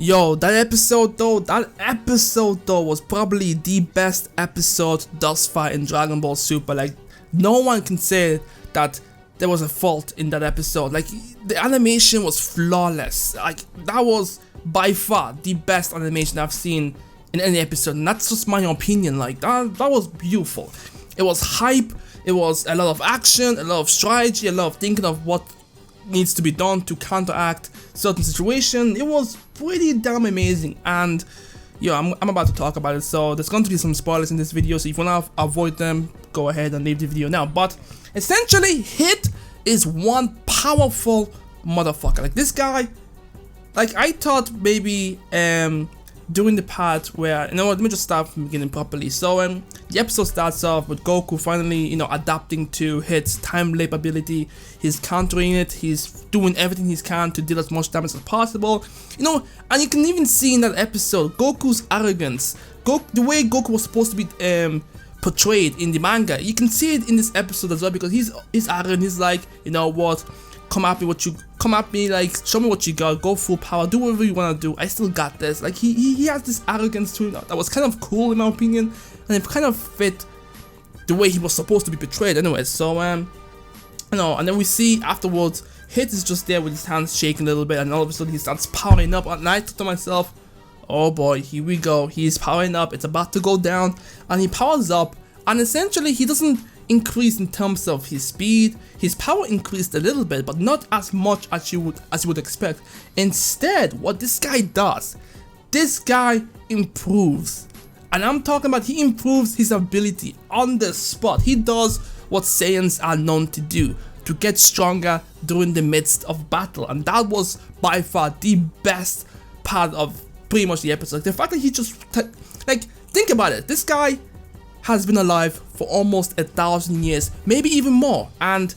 Yo, that episode though was probably the best episode thus far in Dragon Ball Super. Like, no one can say that there was a fault in that episode. Like, the animation was flawless. Like, that was by far the best animation I've seen in any episode, and that's just my opinion. Like, that was beautiful. It was hype, it was a lot of action, a lot of strategy, a lot of thinking of what needs to be done to counteract certain situation. It was pretty damn amazing, and yeah, I'm about to talk about it, so there's going to be some spoilers in this video, so if you want to avoid them, go ahead and leave the video now. But essentially, Hit is one powerful motherfucker. Like, this guy, like, I thought maybe during the part where, you know what, let me just start from the beginning properly. So the episode starts off with Goku finally, you know, adapting to Hit's time leap ability. He's countering it, he's doing everything he can to deal as much damage as possible, you know. And you can even see in that episode Goku's arrogance, the way Goku was supposed to be portrayed in the manga. You can see it in this episode as well, because he's arrogant. He's like, you know what, come at me, like, show me what you got, go full power, do whatever you want to do, I still got this. Like, he has this arrogance to him that was kind of cool in my opinion, and it kind of fit the way he was supposed to be portrayed anyway. So you know, and then we see afterwards Hit is just there with his hands shaking a little bit, and all of a sudden he starts powering up, and I thought to myself, oh boy, here we go, he's powering up, it's about to go down. And he powers up, and essentially he doesn't increase in terms of his speed. His power increased a little bit, but not as much as you would expect. Instead, what this guy does, this guy improves, and I'm talking about he improves his ability on the spot. He does what Saiyans are known to do, to get stronger during the midst of battle, and that was by far the best part of pretty much the episode. The fact that he just like, think about it, this guy has been alive for almost 1,000 years, maybe even more, and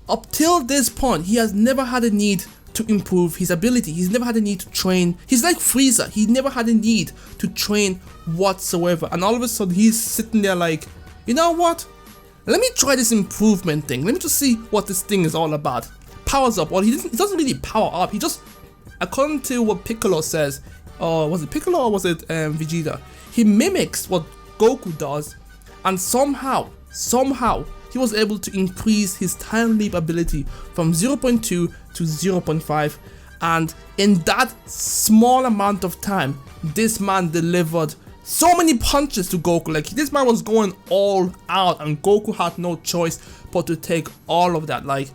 up till this point he has never had a need to improve his ability. He's never had a need to train. He's like Frieza, he never had a need to train whatsoever, and all of a sudden he's sitting there like, you know what, let me try this improvement thing, let me just see what this thing is all about. Powers up. Well, he doesn't really power up, he just, according to what Piccolo says, was it Piccolo or was it Vegeta, he mimics what Goku does, and somehow he was able to increase his time leap ability from 0.2 to 0.5, and in that small amount of time, this man delivered so many punches to Goku. Like, this man was going all out, and Goku had no choice but to take all of that. Like,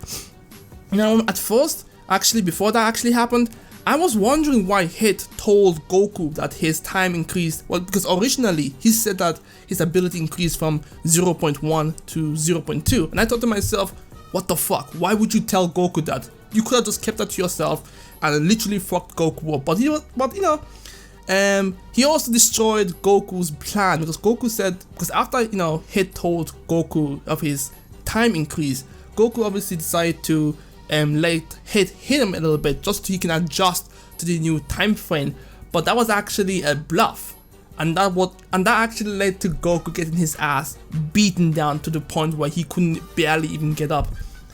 you know, at first, actually, before that actually happened, I was wondering why Hit told Goku that his time increased. Well, because originally he said that his ability increased from 0.1 to 0.2, and I thought to myself, what the fuck, why would you tell Goku that? You could have just kept that to yourself and literally fucked Goku up. But you know, he also destroyed Goku's plan, because Goku said, because after, you know, Hit told Goku of his time increase, Goku obviously decided to let hit him a little bit just so he can adjust to the new time frame. But that was actually a bluff, and that actually led to Goku getting his ass beaten down to the point where he couldn't barely even get up.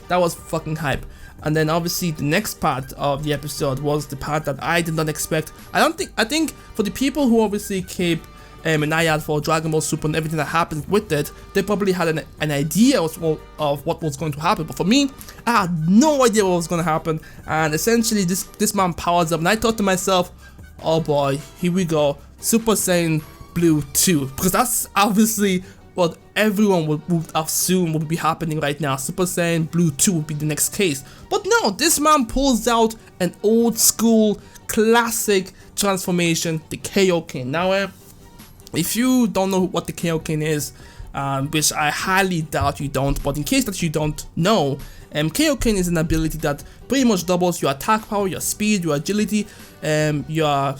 That was fucking hype. And then obviously the next part of the episode was the part that I did not expect. I think for the people who obviously keep an eye out for Dragon Ball Super and everything that happened with it, they probably had an idea of what was going to happen. But for me, I had no idea what was going to happen, and essentially this man powers up, and I thought to myself, oh boy, here we go, Super Saiyan Blue 2, because that's obviously what everyone would assume would be happening right now. Super Saiyan Blue 2 would be the next case. But no, this man pulls out an old school classic transformation, the Kaioken. Now, if you don't know what the Kaioken is, which I highly doubt you don't, but in case that you don't know, Kaioken is an ability that pretty much doubles your attack power, your speed, your agility, your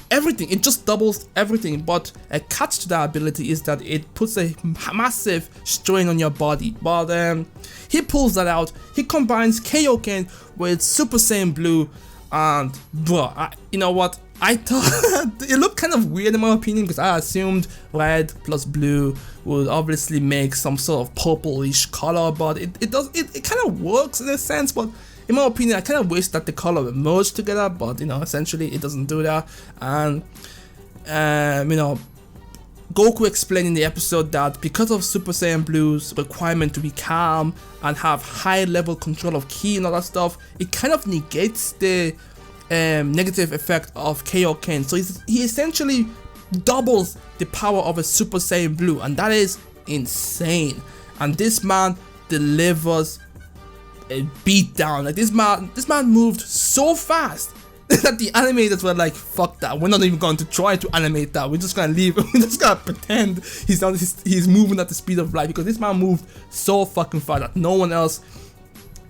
everything. It just doubles everything. But a catch to that ability is that it puts a massive strain on your body. But he pulls that out. He combines Kaioken with Super Saiyan Blue, and bro, you know what? I thought it looked kind of weird in my opinion, because I assumed red plus blue would obviously make some sort of purplish color, but it kind of works in a sense, but in my opinion, I kind of wish that the color would merge together, but you know, essentially it doesn't do that. And you know, Goku explained in the episode that because of Super Saiyan Blue's requirement to be calm and have high level control of ki and all that stuff, it kind of negates the negative effect of Kaioken. So he essentially doubles the power of a Super Saiyan Blue, and that is insane. And this man delivers a beatdown. Like this man moved so fast that the animators were like, fuck that, we're not even going to try to animate that, we're just gonna leave, we're just gonna pretend he's moving at the speed of light, because this man moved so fucking fast that no one else,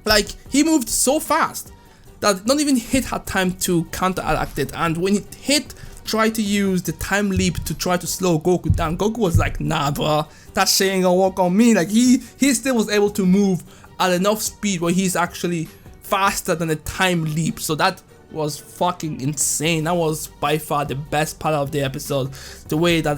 like, he moved so fast that not even Hit had time to counteract it. And when Hit tried to use the time leap to try to slow Goku down, Goku was like, nah bro, that shit ain't gonna work on me. Like he still was able to move at enough speed where he's actually faster than a time leap. So that was fucking insane. That was by far the best part of the episode, the way that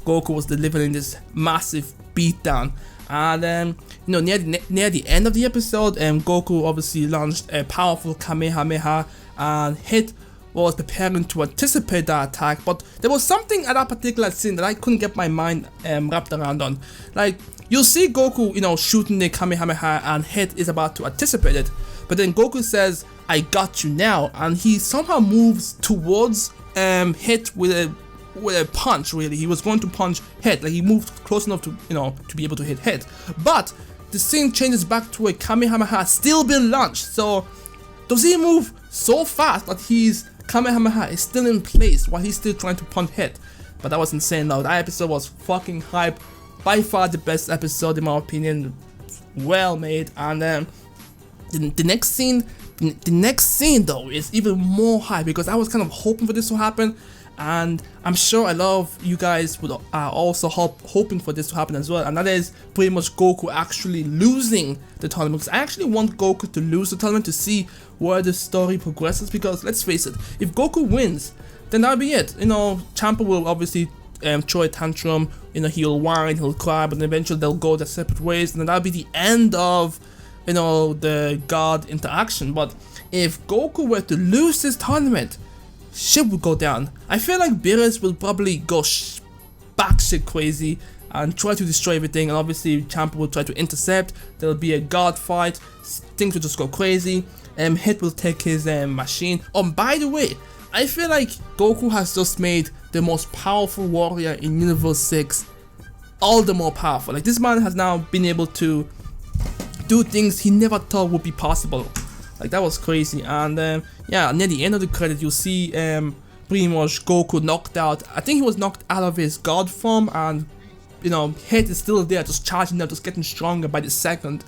Goku was delivering this massive beatdown. And you know, near the end of the episode, Goku obviously launched a powerful Kamehameha, and Hit was preparing to anticipate that attack. But there was something at that particular scene that I couldn't get my mind wrapped around on. Like, you'll see Goku, you know, shooting the Kamehameha, and Hit is about to anticipate it, but then Goku says, I got you now, and he somehow moves towards Hit with a punch. Really, he was going to punch Hit, like he moved close enough to, you know, to be able to hit Hit. But the scene changes back to a Kamehameha still being launched. So does he move so fast that his Kamehameha is still in place while he's still trying to punch Hit? But that was insane though. That episode was fucking hype. By far the best episode in my opinion. Well made. And the next scene though is even more hype, because I was kind of hoping for this to happen, and I'm sure a lot of you guys would also hoping for this to happen as well, and that is pretty much Goku actually losing the tournament. Because I actually want Goku to lose the tournament to see where the story progresses, because let's face it, if Goku wins, then that'll be it. You know, Champa will obviously throw a tantrum, you know, he'll whine, he'll cry, but then eventually they'll go their separate ways, and then that'll be the end of, you know, the God interaction. But if Goku were to lose this tournament, shit would go down. I feel like Beerus will probably go batshit crazy and try to destroy everything, and obviously Champa will try to intercept. There'll be a God fight, things will just go crazy, Hit will take his machine. Oh, by the way, I feel like Goku has just made the most powerful warrior in Universe 6 all the more powerful. Like, this man has now been able to do things he never thought would be possible. Like, that was crazy. And yeah, near the end of the credit, you'll see pretty much Goku knocked out. I think he was knocked out of his God form, and you know, Hit is still there, just charging up, just getting stronger by the second.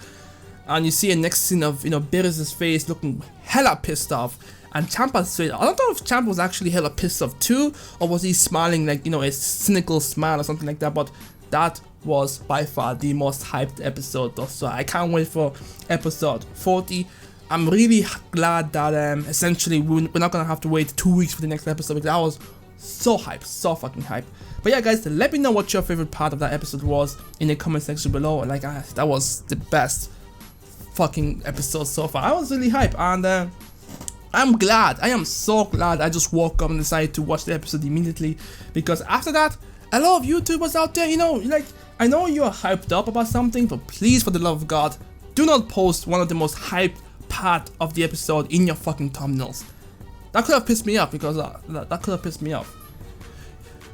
And you see a next scene of, you know, Beerus' face looking hella pissed off, and Champa's face. I don't know if Champa was actually hella pissed off too, or was he smiling like, you know, a cynical smile or something like that. But that was by far the most hyped episode though, so I can't wait for episode 40. I'm really glad that essentially we're not gonna have to wait 2 weeks for the next episode, because I was so hyped, so fucking hyped. But yeah guys, let me know what your favorite part of that episode was in the comment section below. Like, that was the best fucking episode so far. I was really hyped, and I'm glad, I am so glad I just woke up and decided to watch the episode immediately, because after that, a lot of YouTubers out there, you know, like, I know you're hyped up about something, but please, for the love of God, do not post one of the most hyped part of the episode in your fucking thumbnails. That could have pissed me off, because that could have pissed me off.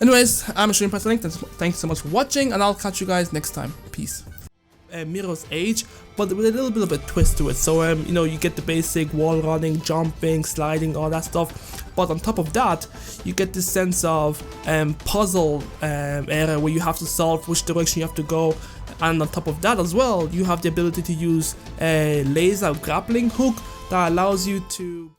Anyways, I'm Extreme Link. Thanks so much for watching, and I'll catch you guys next time. Peace. Mirror's Age, but with a little bit of a twist to it. So you know, you get the basic wall running, jumping, sliding, all that stuff, but on top of that, you get this sense of puzzle area where you have to solve which direction you have to go. And on top of that as well, you have the ability to use a laser grappling hook that allows you to